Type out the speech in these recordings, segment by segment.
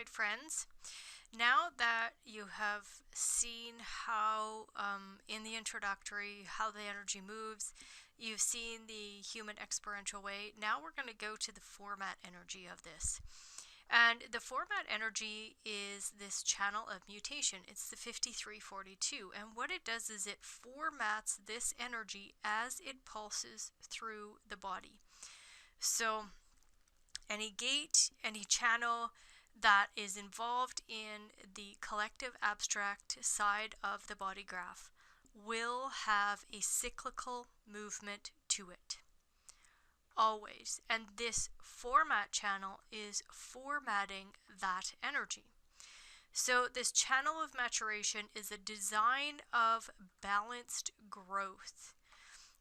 right, friends. Now that you have seen how, in the introductory, how the energy moves, you've seen the human experiential way. Now we're going to go to the format energy of this. And the format energy is this channel of mutation. It's the 5342. And what it does is it formats this energy as it pulses through the body. So any gate, any channel that is involved in the collective abstract side of the body graph will have a cyclical movement to it. Always. And this format channel is formatting that energy. So this channel of maturation is a design of balanced growth.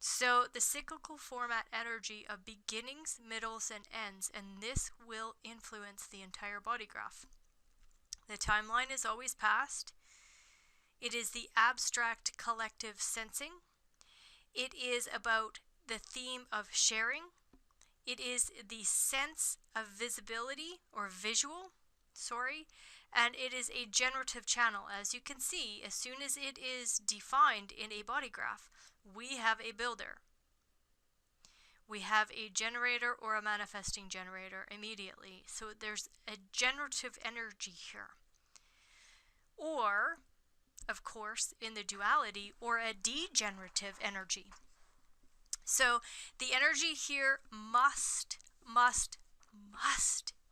So the cyclical format energy of beginnings, middles, and ends, and this will influence the entire body graph. The timeline is always past. It is the abstract collective sensing. It is about the theme of sharing. It is the sense of visibility or visual, and it is a generative channel. As you can see, as soon as it is defined in a body graph, we have a builder. We have a generator or a manifesting generator immediately. So there's a generative energy here. Or, of course, in the duality, or a degenerative energy. So the energy here must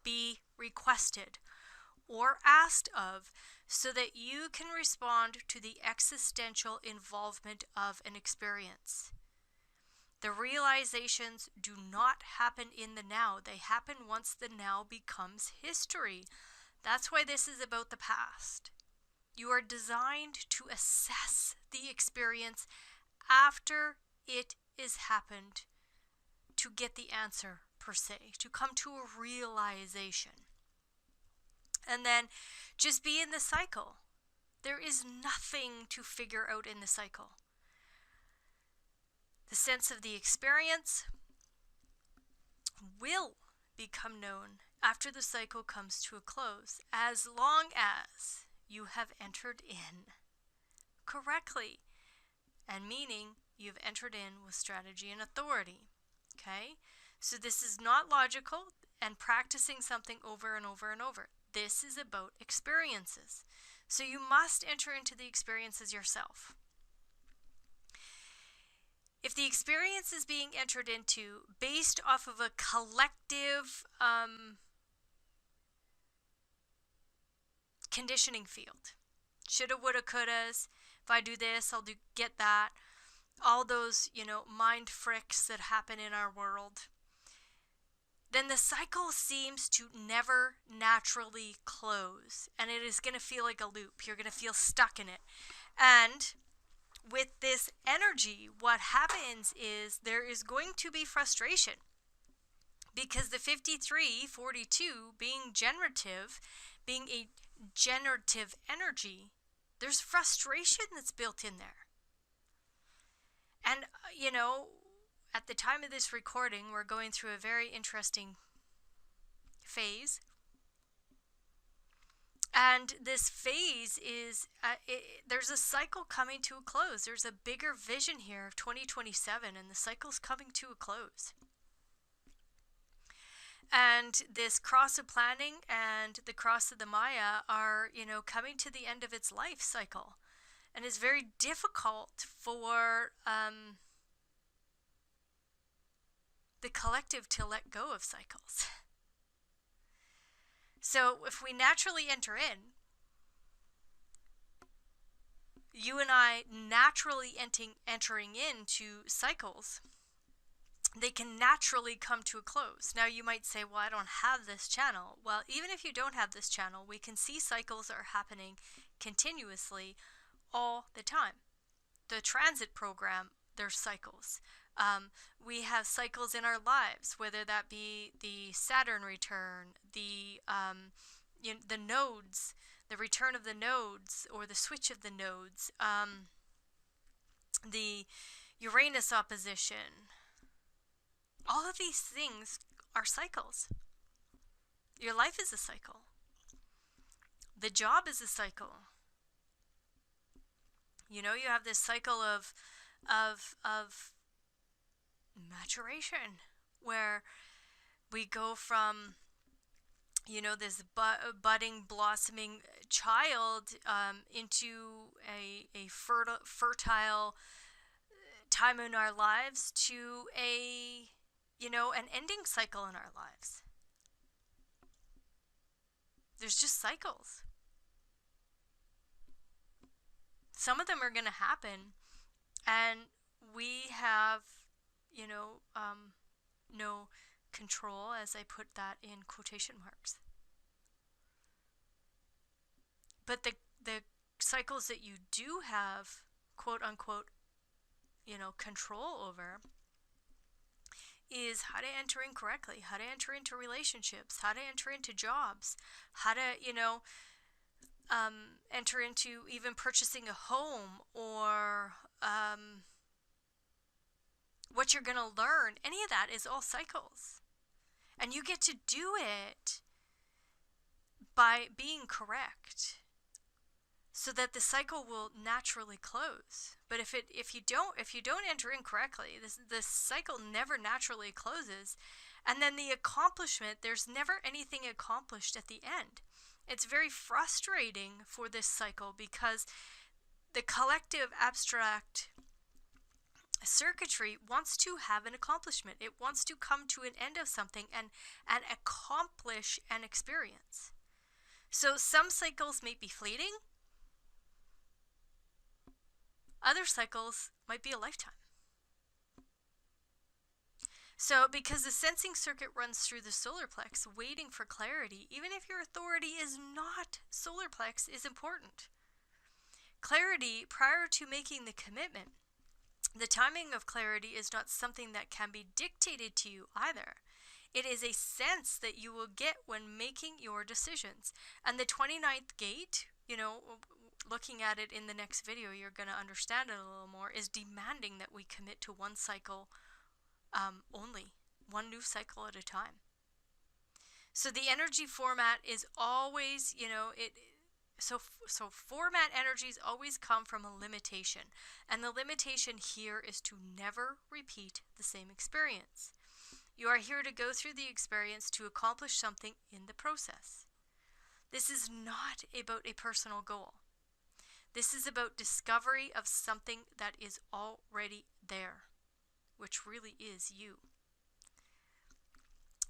be requested or asked of so that you can respond to the existential involvement of an experience. The realizations do not happen in the now. They happen once the now becomes history. That's why this is about the past. You are designed to assess the experience after it is happened, to get the answer per se, to come to a realization. And then just be in the cycle. There is nothing to figure out in the cycle. The sense of the experience will become known after the cycle comes to a close, as long as you have entered in correctly, and meaning you've entered in with strategy and authority. Okay? So this is not logical and practicing something over and over and over. This is about experiences. So you must enter into the experiences yourself. If the experience is being entered into based off of a collective conditioning field, shoulda, woulda, couldas, if I do this, I'll get that, all those, mind fricks that happen in our world, then the cycle seems to never naturally close, and it is going to feel like a loop. You're going to feel stuck in it. And with this energy, what happens is there is going to be frustration, because the 5342 being generative, being a generative energy, there's frustration that's built in there. And, at the time of this recording, we're going through a very interesting phase. And this phase is, there's a cycle coming to a close. There's a bigger vision here of 2027, and the cycle's coming to a close. And this cross of planning and the cross of the Maya are, coming to the end of its life cycle. And it's very difficult for the collective to let go of cycles. So if we naturally enter in, you and I naturally entering into cycles, they can naturally come to a close. Now you might say, well, I don't have this channel. Well, even if you don't have this channel, we can see cycles are happening continuously all the time. The transit program, there's cycles. We have cycles in our lives, whether that be the Saturn return, the nodes, the return of the nodes, or the switch of the nodes, the Uranus opposition. All of these things are cycles. Your life is a cycle. The job is a cycle. You know, you have this cycle of maturation, where we go from, you know, this budding, blossoming child into a fertile time in our lives, to a, you know, an ending cycle in our lives. There's just cycles. Some of them are going to happen, and we have, you know, no control, as I put that in quotation marks. But the cycles that you do have, quote unquote, you know, control over, is how to enter in correctly, how to enter into relationships, how to enter into jobs, how to, you know, enter into even purchasing a home, or what you're going to learn. Any of that is all cycles. And you get to do it by being correct, so that the cycle will naturally close. But if you don't enter in correctly, this cycle never naturally closes. And then the accomplishment, there's never anything accomplished at the end. It's very frustrating for this cycle, because the collective abstract circuitry wants to have an accomplishment. It wants to come to an end of something and accomplish an experience. So some cycles may be fleeting. Other cycles might be a lifetime. So because the sensing circuit runs through the solar plex, waiting for clarity, even if your authority is not solar plex, is important. Clarity prior to making the commitment. The timing of clarity is not something that can be dictated to you either. It is a sense that you will get when making your decisions. And the 29th gate, you know, looking at it in the next video, you're going to understand it a little more, is demanding that we commit to one cycle only, one new cycle at a time. So the energy format is always, you know, so format energies always come from a limitation. And the limitation here is to never repeat the same experience. You are here to go through the experience to accomplish something in the process. This is not about a personal goal. This is about discovery of something that is already there, which really is you.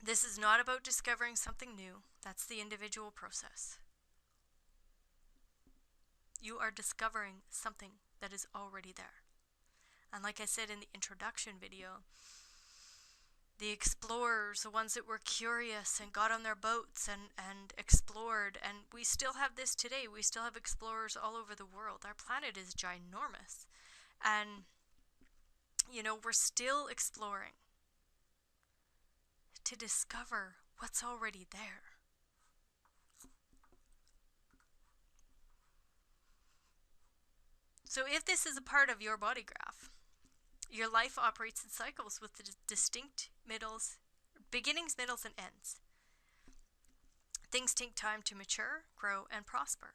This is not about discovering something new. That's the individual process. You are discovering something that is already there. And like I said in the introduction video, the explorers, the ones that were curious and got on their boats and explored, and we still have this today. We still have explorers all over the world. Our planet is ginormous. And, you know, we're still exploring to discover what's already there. So if this is a part of your body graph, your life operates in cycles with the distinct beginnings, middles, and ends. Things take time to mature, grow, and prosper.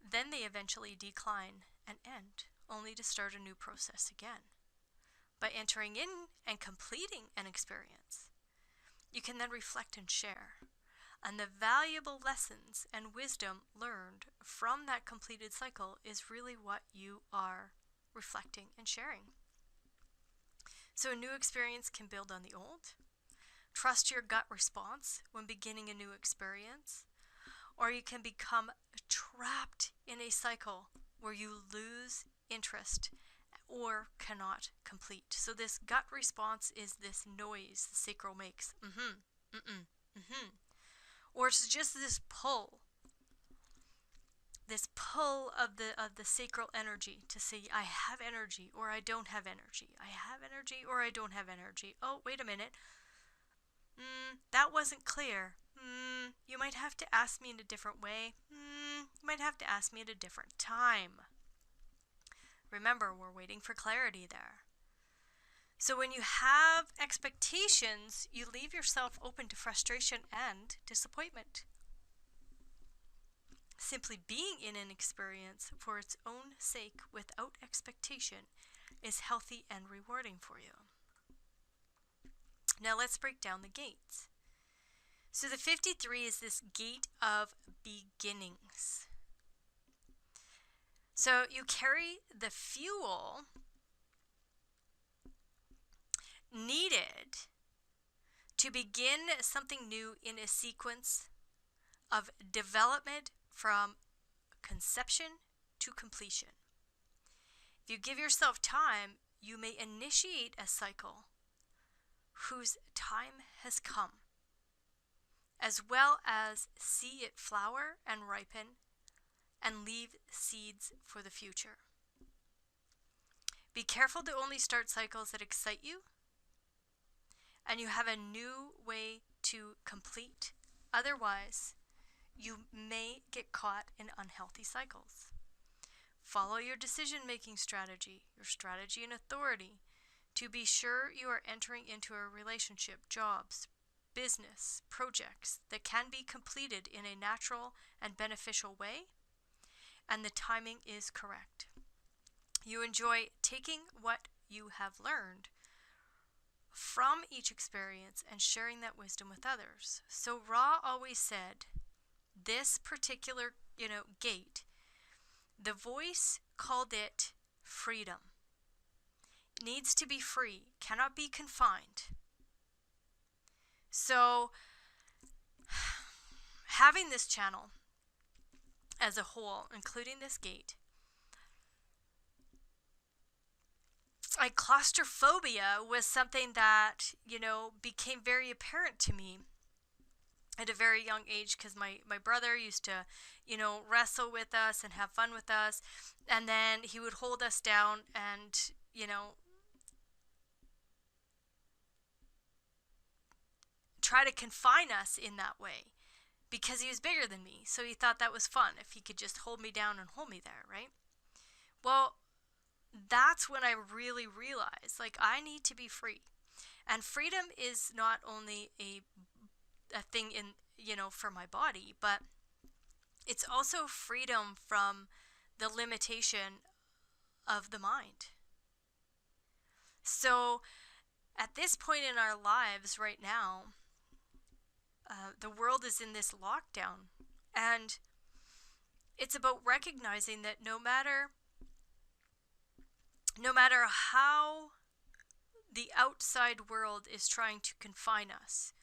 Then they eventually decline and end, only to start a new process again. By entering in and completing an experience, you can then reflect and share. And the valuable lessons and wisdom learned from that completed cycle is really what you are reflecting and sharing. So a new experience can build on the old. Trust your gut response when beginning a new experience. Or you can become trapped in a cycle where you lose interest or cannot complete. So this gut response is this noise the sacral makes. Or it's just this pull of the sacral energy to say, I have energy or I don't have energy. I have energy or I don't have energy. Oh, wait a minute. That wasn't clear. You might have to ask me in a different way. You might have to ask me at a different time. Remember, we're waiting for clarity there. So when you have expectations, you leave yourself open to frustration and disappointment. Simply being in an experience for its own sake without expectation is healthy and rewarding for you. Now let's break down the gates. So the 53 is this gate of beginnings. So you carry the fuel needed to begin something new in a sequence of development from conception to completion. If you give yourself time, you may initiate a cycle whose time has come, as well as see it flower and ripen and leave seeds for the future. Be careful to only start cycles that excite you and you have a new way to complete. Otherwise, you may get caught in unhealthy cycles. Follow your decision-making strategy, your strategy and authority, to be sure you are entering into a relationship, jobs, business, projects that can be completed in a natural and beneficial way, and the timing is correct. You enjoy taking what you have learned from each experience and sharing that wisdom with others. So Ra always said, this particular, gate, the voice called it freedom. It needs to be free, cannot be confined. So having this channel as a whole, including this gate, like claustrophobia was something that, became very apparent to me at a very young age, because my brother used to, wrestle with us and have fun with us, and then he would hold us down and, try to confine us in that way, because he was bigger than me, so he thought that was fun if he could just hold me down and hold me there, right? Well, that's when I really realized, I need to be free. And freedom is not only a thing in, for my body, but it's also freedom from the limitation of the mind. So at this point in our lives right now, the world is in this lockdown, and it's about recognizing that no matter how the outside world is trying to confine us,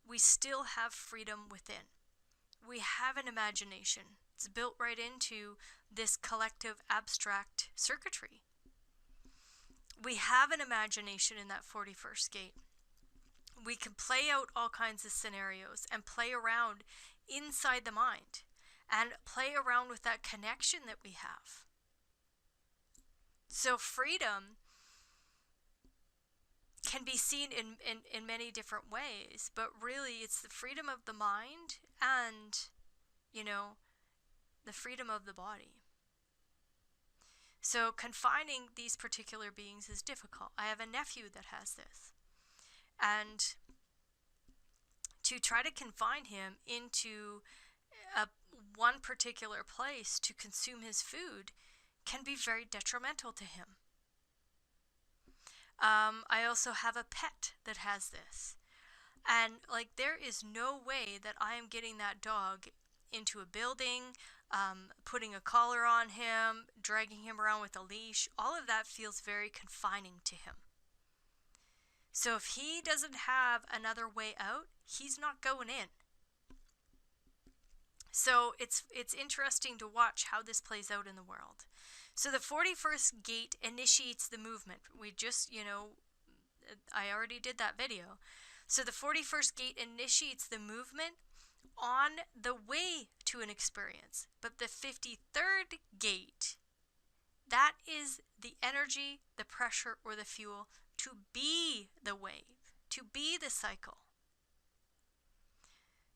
we still have freedom within. We have an imagination. It's built right into this collective abstract circuitry. We have an imagination in that 41st gate. We can play out all kinds of scenarios and play around inside the mind and play around with that connection that we have. So freedom can be seen in many different ways, but really it's the freedom of the mind and, the freedom of the body. So confining these particular beings is difficult. I have a nephew that has this. And to try to confine him into one particular place to consume his food can be very detrimental to him. I also have a pet that has this. And there is no way that I am getting that dog into a building, putting a collar on him, dragging him around with a leash. All of that feels very confining to him. So if he doesn't have another way out, he's not going in. So it's interesting to watch how this plays out in the world. So the 41st gate initiates the movement. We just, I already did that video. So the 41st gate initiates the movement on the way to an experience. But the 53rd gate, that is the energy, the pressure, or the fuel to be the wave, to be the cycle.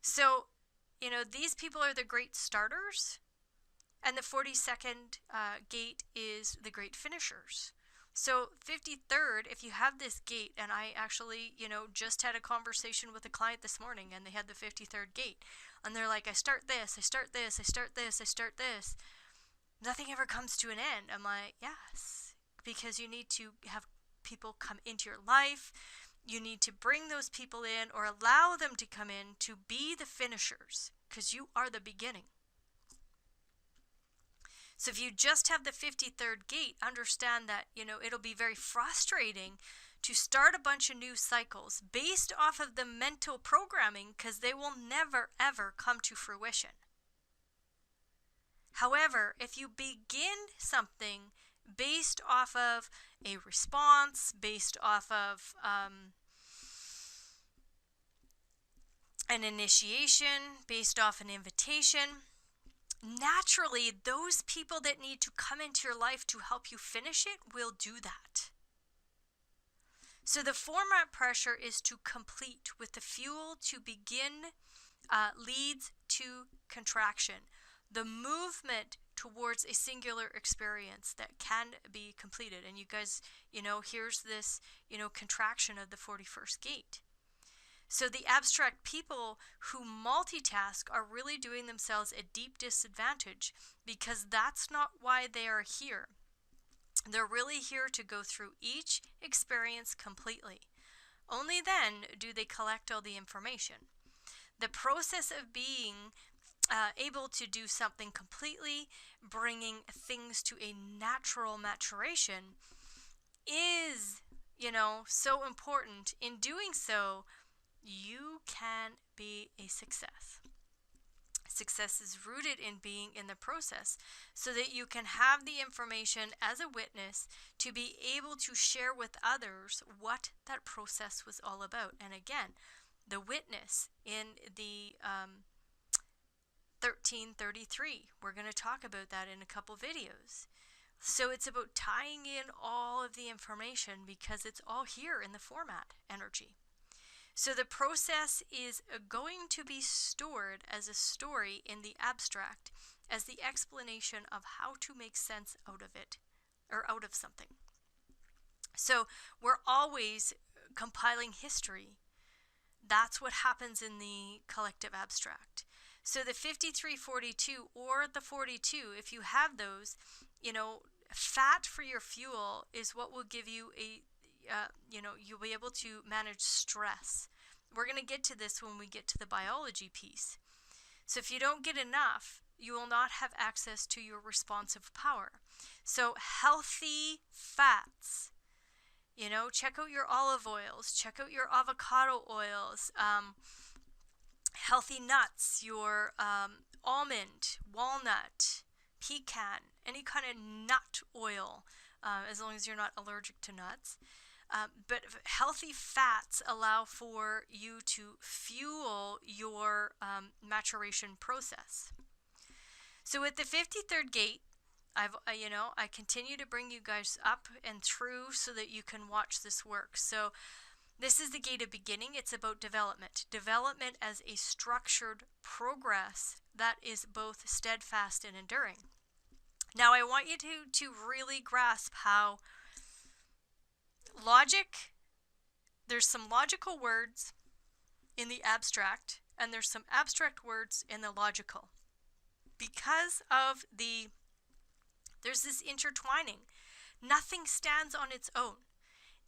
So, these people are the great starters, and the 42nd gate is the great finishers. So 53rd, if you have this gate, and I actually, just had a conversation with a client this morning and they had the 53rd gate, and they're like, I start this, I start this, I start this, I start this. Nothing ever comes to an end. I'm like, yes, because you need to have people come into your life. You need to bring those people in or allow them to come in to be the finishers, because you are the beginning. So if you just have the 53rd gate, understand that, it'll be very frustrating to start a bunch of new cycles based off of the mental programming, because they will never, ever come to fruition. However, if you begin something based off of a response, based off of an initiation, based off an invitation, naturally, those people that need to come into your life to help you finish it will do that. So the format pressure is to complete, with the fuel to begin leads to contraction. The movement towards a singular experience that can be completed. And you guys, here's this, contraction of the 41st gate. So the abstract people who multitask are really doing themselves a deep disadvantage, because that's not why they are here. They're really here to go through each experience completely. Only then do they collect all the information. The process of being able to do something completely, bringing things to a natural maturation, is, so important. In doing so, you can be a success. Success is rooted in being in the process, so that you can have the information as a witness to be able to share with others what that process was all about. And again, the witness in the 1333, we're going to talk about that in a couple videos. So it's about tying in all of the information, because it's all here in the format energy. So the process is going to be stored as a story in the abstract, as the explanation of how to make sense out of it, or out of something. So we're always compiling history. That's what happens in the collective abstract. So the 5342 or the 42, if you have those, fat for your fuel is what will give you you'll be able to manage stress. We're going to get to this when we get to the biology piece. So if you don't get enough, you will not have access to your responsive power. So healthy fats, check out your olive oils, check out your avocado oils, healthy nuts, your almond, walnut, pecan, any kind of nut oil, as long as you're not allergic to nuts. But healthy fats allow for you to fuel your maturation process. So with the 53rd gate, I continue to bring you guys up and through so that you can watch this work. So this is the gate of beginning. It's about development. Development as a structured progress that is both steadfast and enduring. Now I want you to really grasp how there's some logical words in the abstract, and there's some abstract words in the logical. Because of there's this intertwining. Nothing stands on its own.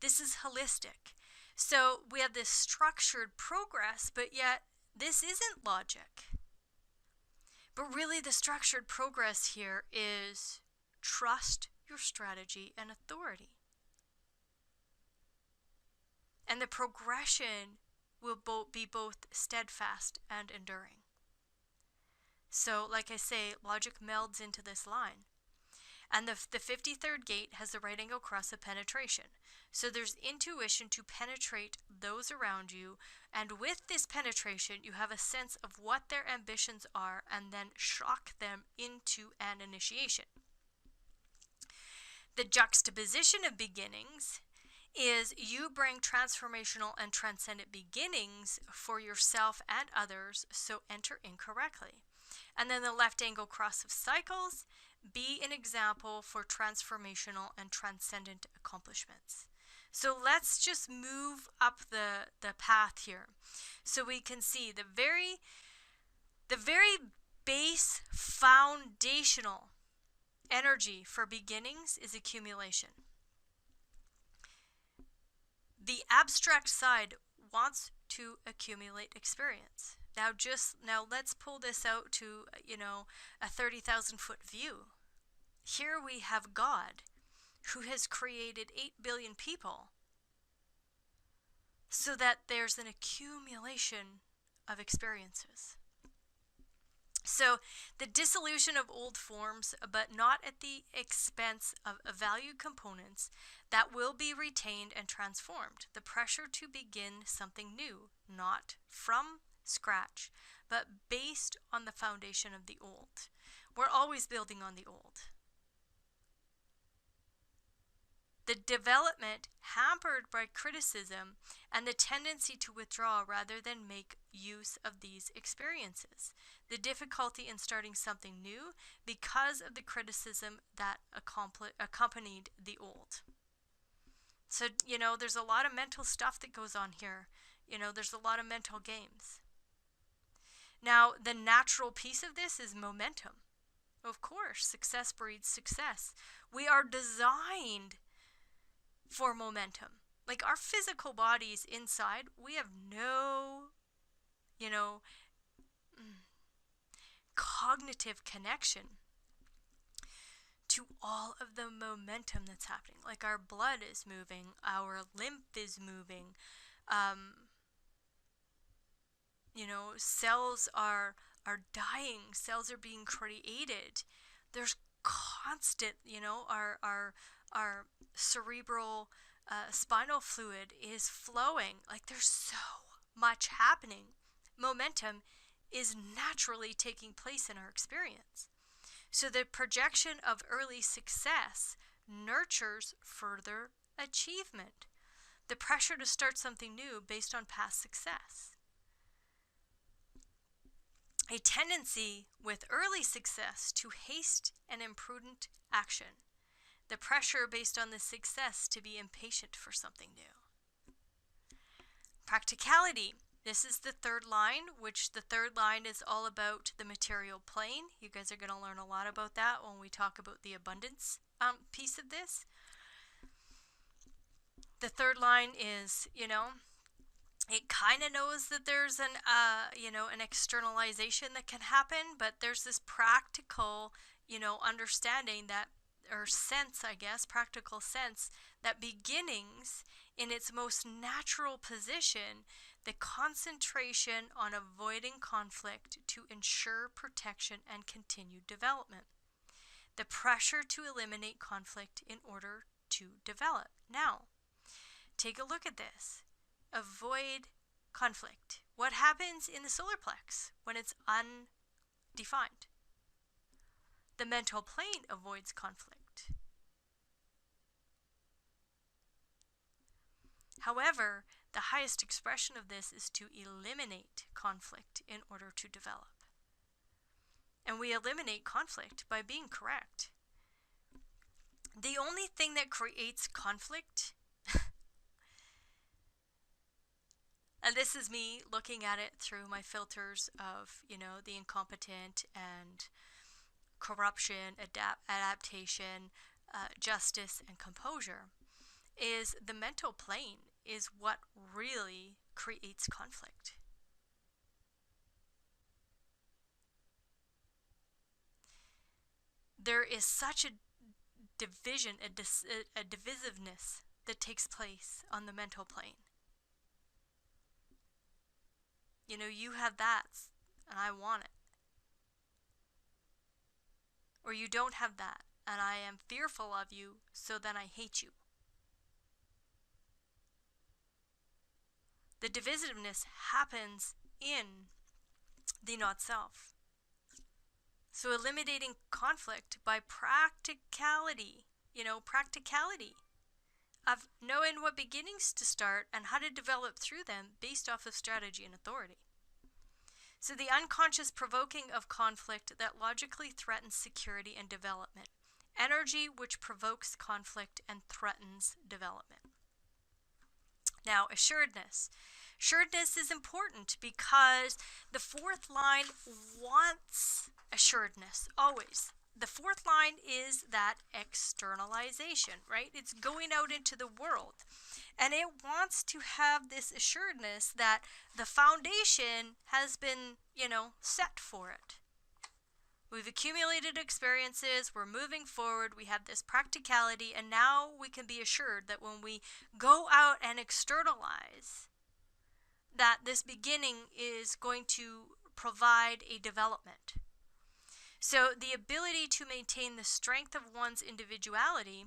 This is holistic. So we have this structured progress, but yet this isn't logic. But really the structured progress here is trust your strategy and authority. And the progression will be both steadfast and enduring. So, like I say, logic melds into this line. And the 53rd gate has the right angle cross of penetration. So there's intuition to penetrate those around you. And with this penetration, you have a sense of what their ambitions are, and then shock them into an initiation. The juxtaposition of beginnings is you bring transformational and transcendent beginnings for yourself and others, so enter incorrectly. And then the left angle cross of cycles Be an example for transformational and transcendent accomplishments. So let's just move up the path here. So we can see the very base foundational energy for beginnings is accumulation. The abstract side wants to accumulate experience. Now let's pull this out to, a 30,000 foot view. Here we have God, who has created 8 billion people so that there's an accumulation of experiences. So the dissolution of old forms, but not at the expense of valued components that will be retained and transformed. The pressure to begin something new, not from scratch, but based on the foundation of the old. We're always building on the old. The development hampered by criticism and the tendency to withdraw rather than make use of these experiences. The difficulty in starting something new because of the criticism that accompanied the old. So, there's a lot of mental stuff that goes on here. There's a lot of mental games. Now, the natural piece of this is momentum. Of course, success breeds success. We are designed for momentum. Like our physical bodies inside, we have no, cognitive connection to all of the momentum that's happening. Like our blood is moving, our lymph is moving, cells are dying, cells are being created. There's constant, our cerebral spinal fluid is flowing. Like there's so much happening. Momentum is naturally taking place in our experience. So the projection of early success nurtures further achievement. The pressure to start something new based on past success. A tendency with early success to haste and imprudent action. The pressure based on the success to be impatient for something new. Practicality. This is the third line, which the third line is all about the material plane. You guys are going to learn a lot about that when we talk about the abundance piece of this. The third line is, it kind of knows that there's an externalization that can happen, but there's this practical, understanding that, or sense, I guess, practical sense that beginnings in its most natural position, the concentration on avoiding conflict to ensure protection and continued development. The pressure to eliminate conflict in order to develop. Now, take a look at this. Avoid conflict. What happens in the solar plex when it's undefined? The mental plane avoids conflict. However, the highest expression of this is to eliminate conflict in order to develop. And we eliminate conflict by being correct. The only thing that creates conflict, and this is me looking at it through my filters of, the incompetent and corruption, adaptation, justice, and composure, is the mental plane is what really creates conflict. There is such a division, a divisiveness that takes place on the mental plane. You have that, and I want it. Or you don't have that, and I am fearful of you, so then I hate you. The divisiveness happens in the not-self. So eliminating conflict by practicality, of knowing what beginnings to start and how to develop through them based off of strategy and authority. So the unconscious provoking of conflict that logically threatens security and development. Energy which provokes conflict and threatens development. Now, assuredness. Assuredness is important because the fourth line wants assuredness, always. The fourth line is that externalization, right? It's going out into the world. And it wants to have this assuredness that the foundation has been, set for it. We've accumulated experiences, we're moving forward, we have this practicality, and now we can be assured that when we go out and externalize, that this beginning is going to provide a development. So the ability to maintain the strength of one's individuality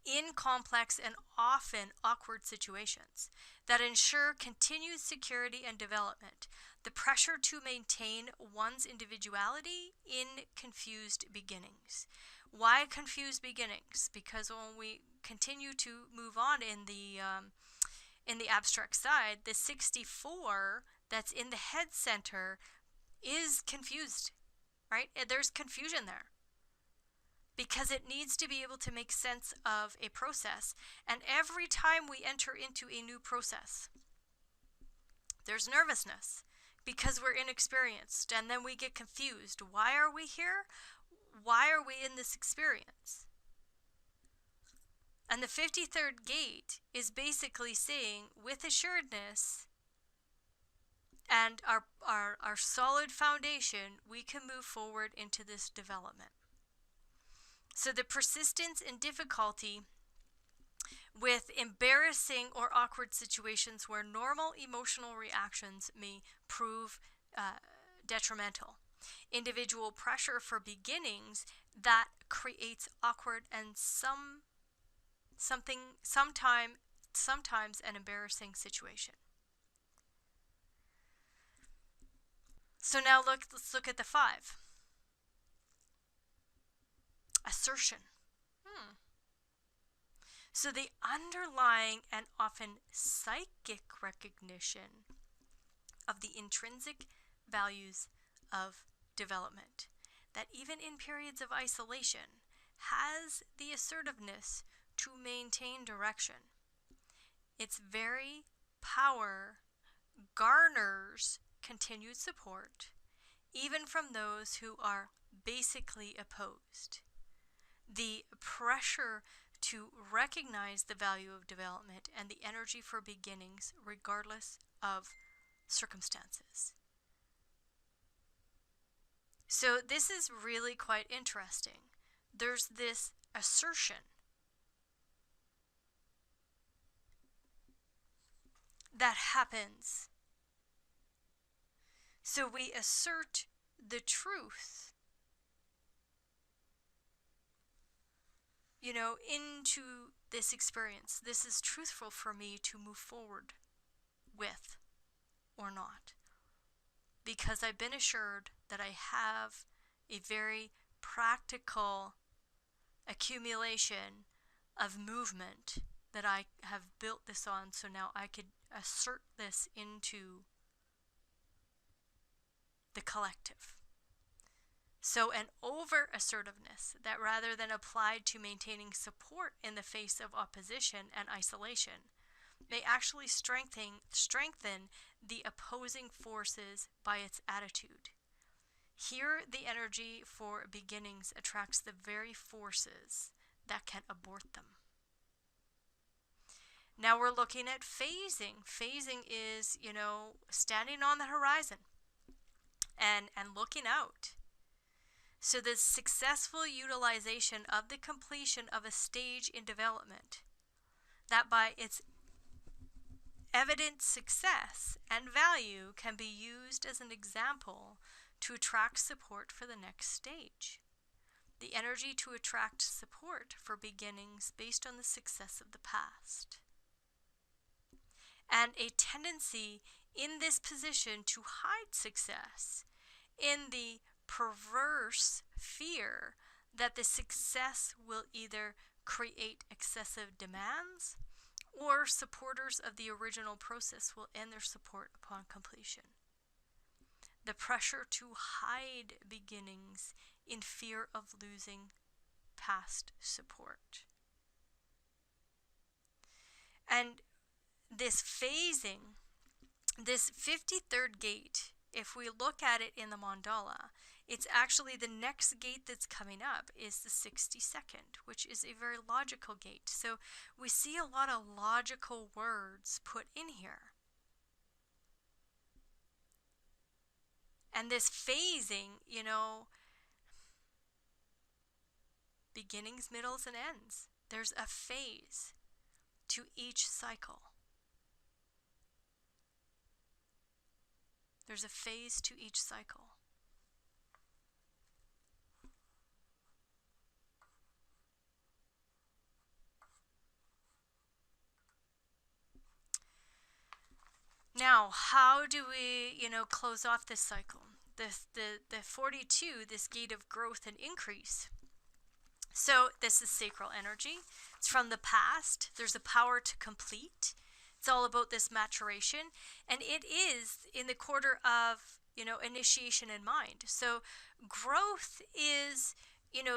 in complex and often awkward situations that ensure continued security and development. The pressure to maintain one's individuality in confused beginnings. Why confused beginnings? Because when we continue to move on in the abstract side, the 64 that's in the head center is confused, right? There's confusion there because it needs to be able to make sense of a process. And every time we enter into a new process, there's nervousness because we're inexperienced, and then we get confused. Why are we here? Why are we in this experience? And the 53rd gate is basically saying, with assuredness and our solid foundation, we can move forward into this development. So the persistence and difficulty with embarrassing or awkward situations where normal emotional reactions may prove detrimental. Individual pressure for beginnings that creates awkward and sometimes an embarrassing situation. So now let's look at the 5. Assertion. So the underlying and often psychic recognition of the intrinsic values of development, that even in periods of isolation, has the assertiveness to maintain direction. Its very power garners continued support, even from those who are basically opposed. The pressure to recognize the value of development and the energy for beginnings regardless of circumstances. So this is really quite interesting. There's this assertion that happens. So we assert the truth, into this experience. This is truthful for me to move forward with or not, because I've been assured that I have a very practical accumulation of movement that I have built this on, so now I could assert this into the collective. So an over-assertiveness that rather than applied to maintaining support in the face of opposition and isolation may actually strengthen the opposing forces by its attitude. Here, the energy for beginnings attracts the very forces that can abort them. Now we're looking at phasing. Phasing is, standing on the horizon and looking out. So the successful utilization of the completion of a stage in development, that by its evident success and value can be used as an example to attract support for the next stage. The energy to attract support for beginnings based on the success of the past. And a tendency in this position to hide success in the perverse fear that the success will either create excessive demands or supporters of the original process will end their support upon completion. the pressure to hide beginnings in fear of losing past support. And this phasing, this 53rd gate, if we look at it in the mandala, it's actually the next gate that's coming up is the 62nd, which is a very logical gate. So we see a lot of logical words put in here. And this phasing, you know, beginnings, middles, and ends. There's a phase to each cycle. There's a phase to each cycle. Now, how do we, close off this cycle? The 42, this gate of growth and increase. So this is sacral energy. It's from the past. There's a power to complete. It's all about this maturation. And it is in the quarter of, initiation in mind. So growth is,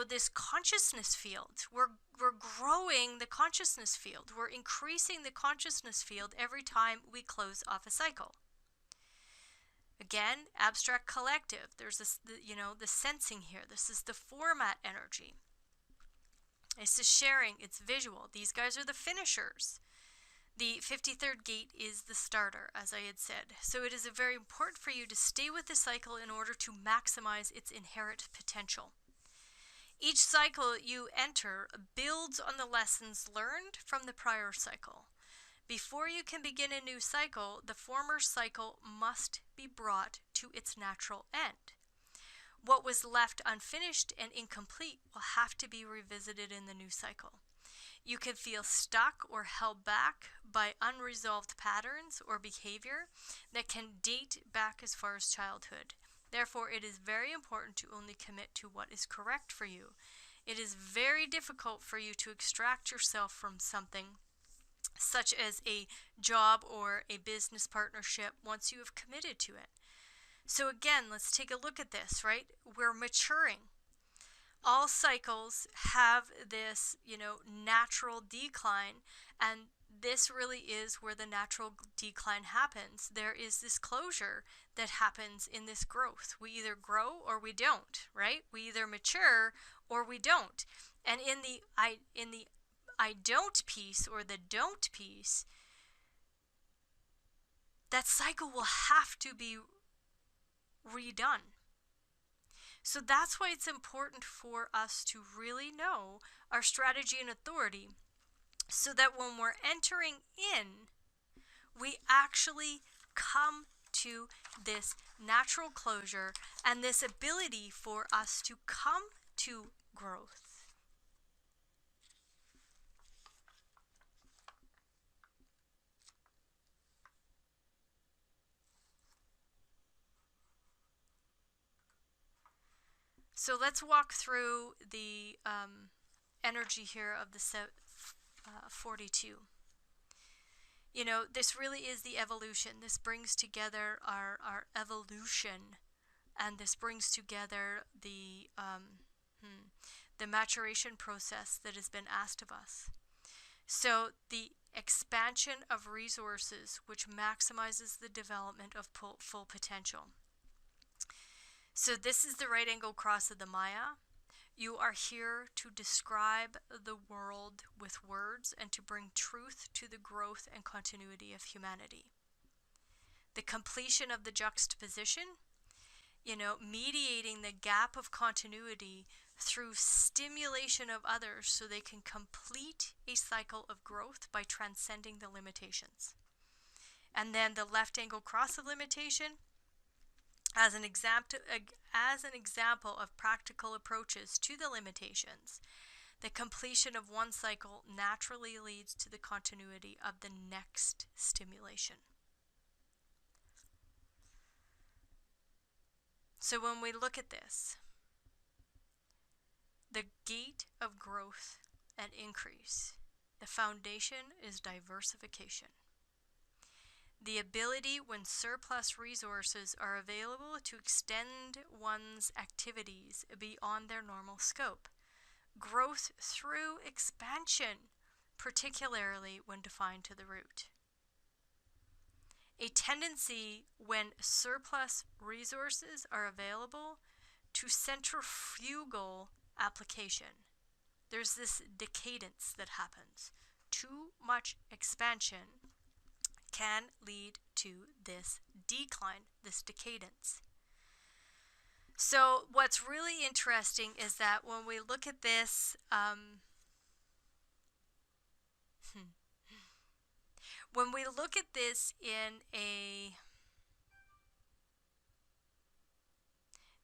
this consciousness field. We're growing the consciousness field. We're increasing the consciousness field every time we close off a cycle. Again, abstract collective. There's this, the sensing here. This is the format energy. This is sharing. It's visual. These guys are the finishers. The 53rd gate is the starter, as I had said. So it is very important for you to stay with the cycle in order to maximize its inherent potential. Each cycle you enter builds on the lessons learned from the prior cycle. Before you can begin a new cycle, the former cycle must be brought to its natural end. What was left unfinished and incomplete will have to be revisited in the new cycle. You can feel stuck or held back by unresolved patterns or behavior that can date back as far as childhood. Therefore, it is very important to only commit to what is correct for you. It is very difficult for you to extract yourself from something such as a job or a business partnership once you have committed to it. So again, let's take a look at this, right? We're maturing. All cycles have this, natural decline, and this really is where the natural decline happens. There is this closure that happens in this growth. We either grow or we don't, right? We either mature or we don't. And in the I don't piece, or the don't piece, that cycle will have to be redone. So that's why it's important for us to really know our strategy and authority, so that when we're entering in, we actually come to this natural closure and this ability for us to come to growth. So let's walk through the energy here of the 42. This really is the evolution. This brings together our evolution, and this brings together the maturation process that has been asked of us. So the expansion of resources, which maximizes the development of full potential. So this is the right angle cross of the Maya. You are here to describe the world with words and to bring truth to the growth and continuity of humanity. The completion of the juxtaposition, mediating the gap of continuity through stimulation of others so they can complete a cycle of growth by transcending the limitations. And then the left angle cross of limitation, as an example of practical approaches to the limitations. The completion of one cycle naturally leads to the continuity of the next stimulation. So when we look at this, the gate of growth and increase, the foundation is diversification. the ability when surplus resources are available to extend one's activities beyond their normal scope. Growth through expansion, particularly when defined to the root. A tendency when surplus resources are available to centrifugal application. There's this decadence that happens. Too much expansion can lead to this decline, this decadence. So what's really interesting is that when we look at this, when we look at this in a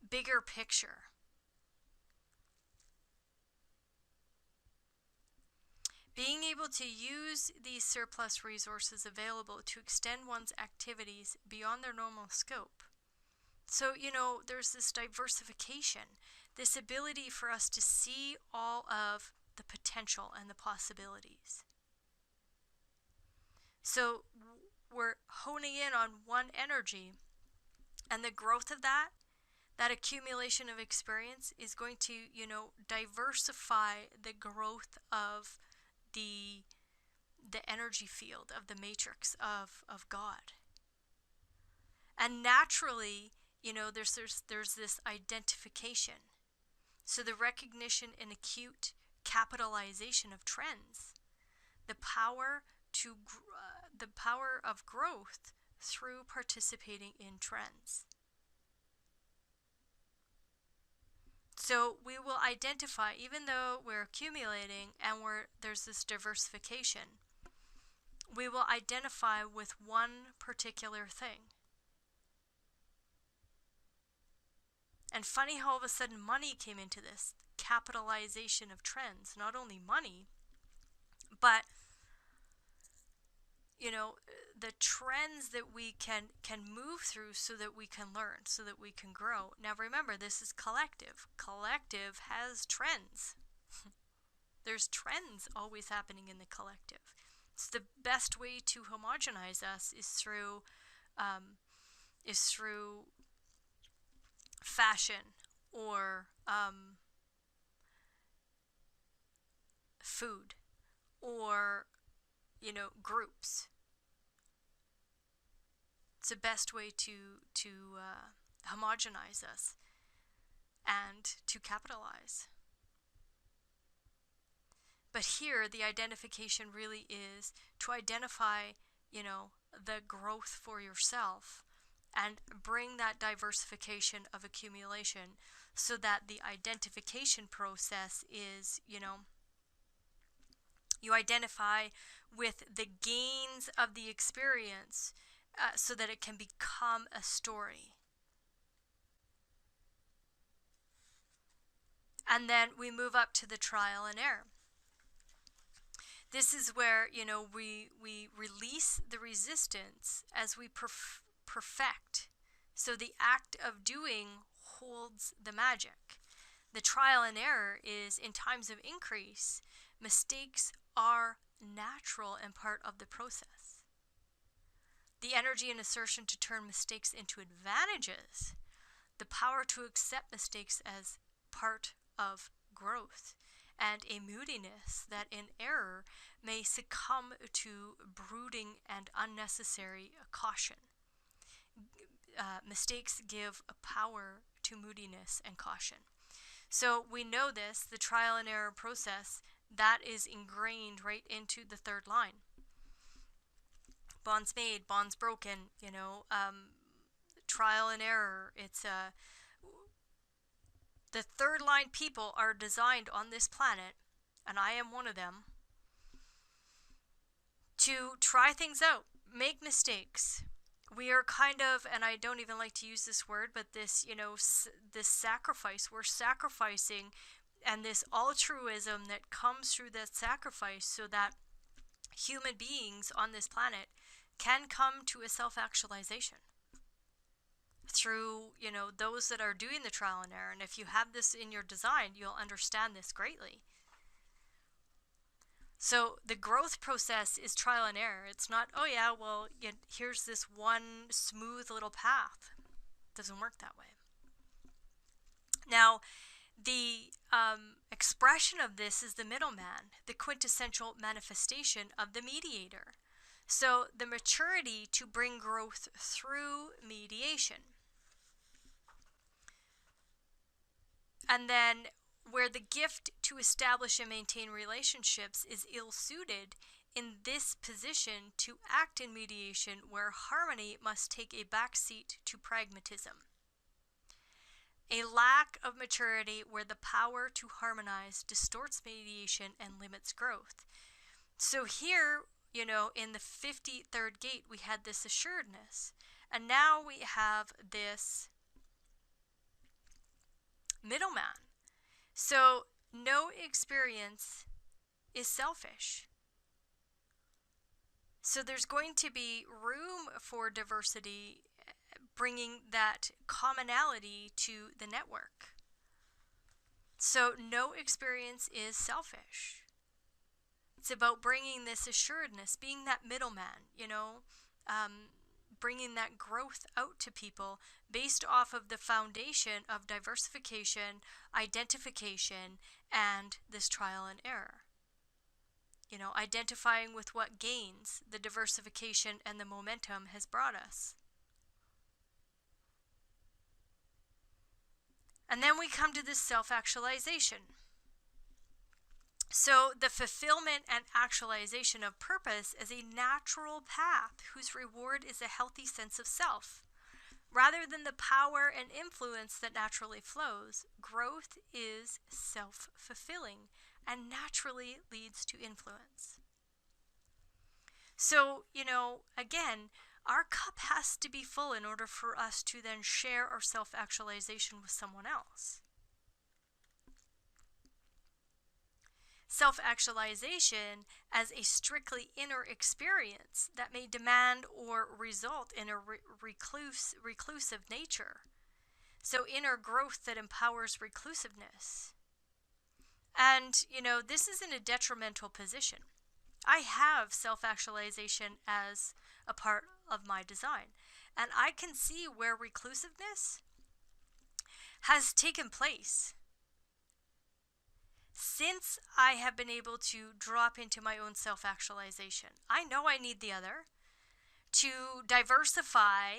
bigger picture, being able to use these surplus resources available to extend one's activities beyond their normal scope. So, there's this diversification, this ability for us to see all of the potential and the possibilities. So we're honing in on one energy, and the growth of that accumulation of experience is going to, diversify the growth of the energy field, of the matrix of God. And naturally, there's this identification. So the recognition and acute capitalization of trends, the power of growth through participating in trends. So we will identify, even though we're accumulating and there's this diversification, we will identify with one particular thing. And funny how all of a sudden money came into this capitalization of trends. Not only money, but the trends that we can move through so that we can learn, so that we can grow. Now remember, this is collective. Collective has trends. There's trends always happening in the collective. It's the best way to homogenize us is through fashion or food or groups. It's the best way to homogenize us and to capitalize. But here, the identification really is to identify, the growth for yourself and bring that diversification of accumulation so that the identification process is, you identify with the gains of the experience so that it can become a story. And then we move up to the trial and error. This is where, we release the resistance as we perfect. So the act of doing holds the magic. The trial and error is, in times of increase, mistakes are natural and part of the process. The energy and assertion to turn mistakes into advantages, the power to accept mistakes as part of growth, and a moodiness that in error may succumb to brooding and unnecessary caution. Mistakes give a power to moodiness and caution. So we know this, the trial and error process, that is ingrained right into the third line. Bonds made, bonds broken, trial and error. It's the third line people are designed on this planet, and I am one of them, to try things out, make mistakes. We are kind of, and I don't even like to use this word, but this, this sacrifice, we're sacrificing, and this altruism that comes through that sacrifice so that human beings on this planet can come to a self-actualization through, those that are doing the trial and error. And if you have this in your design, you'll understand this greatly. So the growth process is trial and error. It's not, oh yeah, well, here's this one smooth little path. It doesn't work that way. Now, the expression of this is the middleman, the quintessential manifestation of the mediator. So the maturity to bring growth through mediation. And then where the gift to establish and maintain relationships is ill-suited, in this position to act in mediation where harmony must take a backseat to pragmatism. A lack of maturity where the power to harmonize distorts mediation and limits growth. So here, you know, in the 53rd gate, we had this assuredness. And now we have this middleman. So no experience is selfish. So there's going to be room for diversity, bringing that commonality to the network. So no experience is selfish. It's about bringing this assuredness, being that middleman, you know, bringing that growth out to people based off of the foundation of diversification, identification, and this trial and error. You know, identifying with what gains the diversification and the momentum has brought us. And then we come to this self-actualization. So the fulfillment and actualization of purpose is a natural path whose reward is a healthy sense of self. Rather than the power and influence that naturally flows, growth is self-fulfilling and naturally leads to influence. So, you know, again, our cup has to be full in order for us to then share our self-actualization with someone else. Self-actualization as a strictly inner experience that may demand or result in a reclusive nature. So inner growth that empowers reclusiveness. And, you know, this is in a detrimental position. I have self-actualization as a part of my design. And I can see where reclusiveness has taken place. Since I have been able to drop into my own self-actualization, I know I need the other to diversify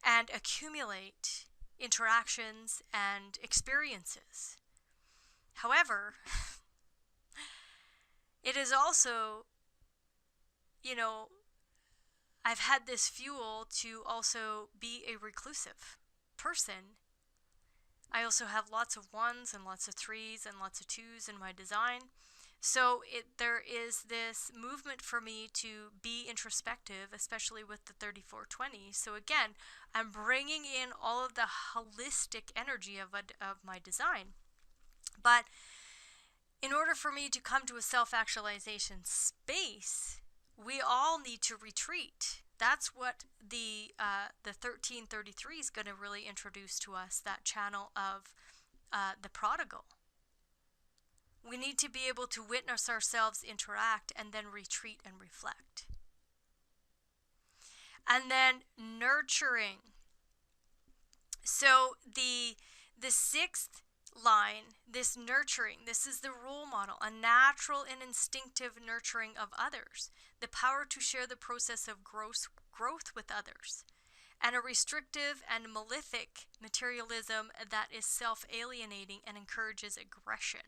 and accumulate interactions and experiences. However, it is also, you know, I've had this fuel to also be a reclusive person. I also have lots of ones and lots of threes and lots of twos in my design. So there is this movement for me to be introspective, especially with the 3420. So again, I'm bringing in all of the holistic energy of my design. But in order for me to come to a self-actualization space, we all need to retreat. That's what the 1333 is going to really introduce to us, that channel of the prodigal. We need to be able to witness ourselves interact and then retreat and reflect. And then nurturing. So the sixth line, this nurturing, this is the role model, a natural and instinctive nurturing of others, the power to share the process of growth with others, and a restrictive and malefic materialism that is self-alienating and encourages aggression,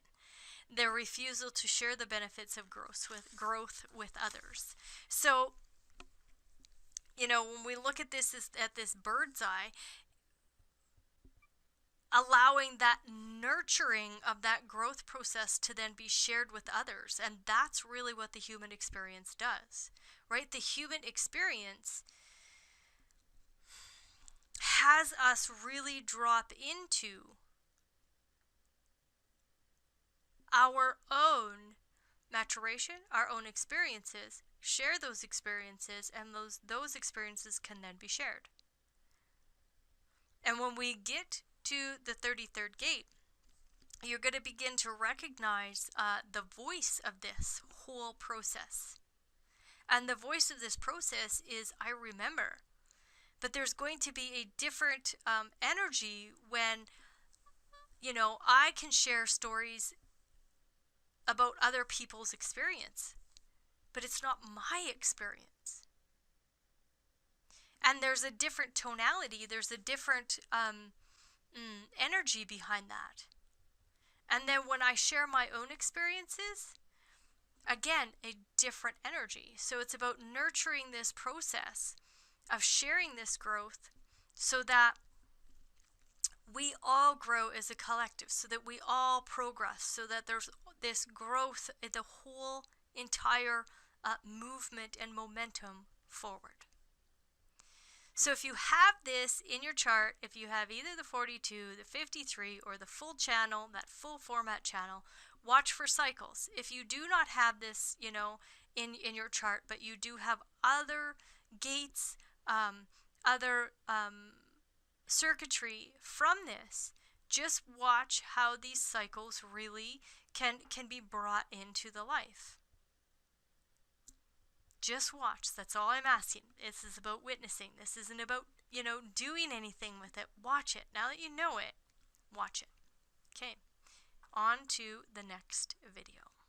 the refusal to share the benefits of growth with others. So, you know, when we look at this at this bird's eye, allowing that nurturing of that growth process to then be shared with others. And that's really what the human experience does, right? The human experience has us really drop into our own maturation, our own experiences, share those experiences, and those experiences can then be shared. And when we get to the 33rd gate, you're going to begin to recognize the voice of this whole process. And the voice of this process is, I remember. But there's going to be a different energy when, I can share stories about other people's experience, but it's not my experience. And there's a different tonality, there's a different energy behind that. And then when I share my own experiences, again, a different energy. So it's about nurturing this process of sharing this growth so that we all grow as a collective, so that we all progress, so that there's this growth in the whole entire movement and momentum forward. So if you have this in your chart, if you have either the 42, the 53, or the full channel, that full format channel, watch for cycles. If you do not have this, in your chart, but you do have other gates, other circuitry from this, just watch how these cycles really can be brought into the life. Just watch. That's all I'm asking. This is about witnessing. This isn't about, doing anything with it. Watch it. Now that you know it, watch it. Okay. On to the next video.